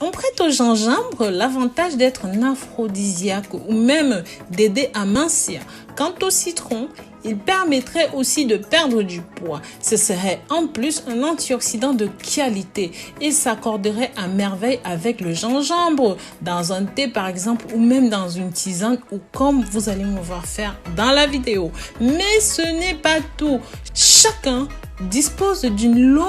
On prête au gingembre l'avantage d'être un aphrodisiaque ou même d'aider à mincir. Quant au citron, il permettrait aussi de perdre du poids. Ce serait en plus un antioxydant de qualité et s'accorderait à merveille avec le gingembre, dans un thé par exemple ou même dans une tisane ou comme vous allez me voir faire dans la vidéo. Mais ce n'est pas tout. Chacun dispose d'une longue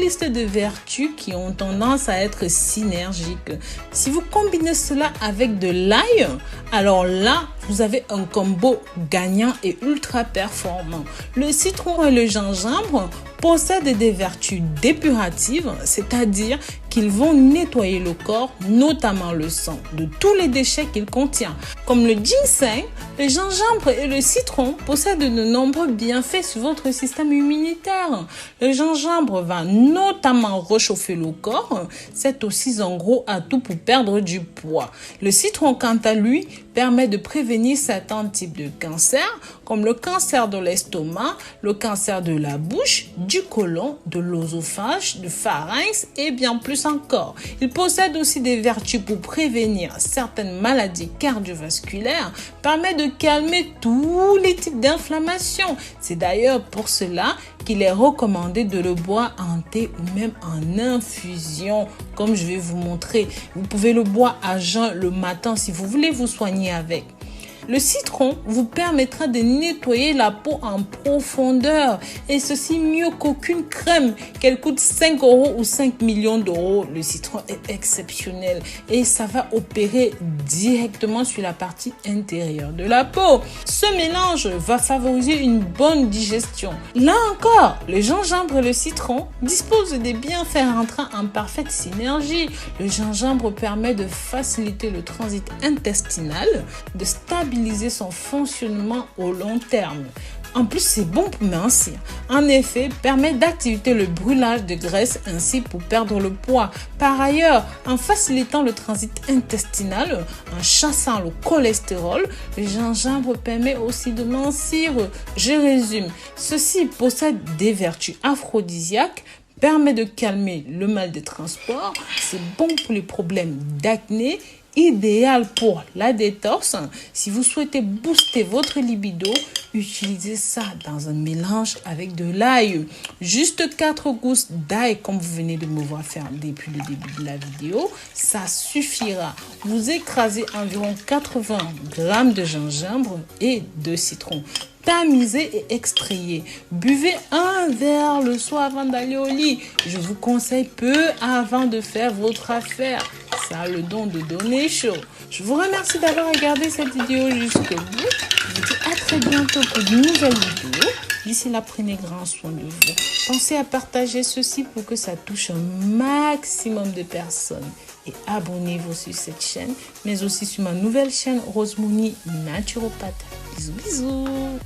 liste de vertus qui ont tendance à être synergiques. Si vous combinez cela avec de l'ail, alors là, vous avez un combo gagnant et ultra performant. Le citron et le gingembre possèdent des vertus dépuratives, c'est-à-dire qu'ils vont nettoyer le corps, notamment le sang, de tous les déchets qu'il contient. Comme le ginseng, le gingembre et le citron possèdent de nombreux bienfaits sur votre système immunitaire. Le gingembre va notamment réchauffer le corps. C'est aussi un gros atout pour perdre du poids. Le citron, quant à lui, permet de prévenir certains types de cancers, comme le cancer de l'estomac, le cancer de la bouche, du côlon, de l'œsophage, du pharynx et bien plus encore. Il possède aussi des vertus pour prévenir certaines maladies cardiovasculaires, permet de calmer tous les types d'inflammation. C'est d'ailleurs pour cela qu'il est recommandé de le boire en thé ou même en infusion, comme je vais vous montrer. Vous pouvez le boire à jeun le matin si vous voulez vous soigner avec. Le citron vous permettra de nettoyer la peau en profondeur et ceci mieux qu'aucune crème, qu'elle coûte 5 € ou 5 millions d'euros. Le citron est exceptionnel et ça va opérer directement sur la partie intérieure de la peau. Ce mélange va favoriser une bonne digestion. Là encore, le gingembre et le citron disposent des bienfaits entrant en parfaite synergie. Le gingembre permet de faciliter le transit intestinal, de stabiliser son fonctionnement au long terme. En plus, c'est bon pour mincir. En effet, permet d'activer le brûlage de graisse ainsi pour perdre le poids. Par ailleurs, en facilitant le transit intestinal, en chassant le cholestérol, le gingembre permet aussi de mincir. Je résume. Ceci possède des vertus aphrodisiaques, permet de calmer le mal des transports, c'est bon pour les problèmes d'acné, idéal pour la détox. Si vous souhaitez booster votre libido, utilisez ça dans un mélange avec de l'ail. Juste 4 gousses d'ail comme vous venez de me voir faire depuis le début de la vidéo, ça suffira. Vous écrasez environ 80 g de gingembre et de citron. Tamisez et extrayez. Buvez un verre le soir avant d'aller au lit. Je vous conseille peu avant de faire votre affaire. Ça a le don de donner chaud. Je vous remercie d'avoir regardé cette vidéo jusqu'au bout. Je vous dis à très bientôt pour de nouvelles vidéos. D'ici là, prenez grand soin de vous. Pensez à partager ceci pour que ça touche un maximum de personnes. Et abonnez-vous sur cette chaîne, mais aussi sur ma nouvelle chaîne Rose Mouni Naturopathe. Bisous, bisous.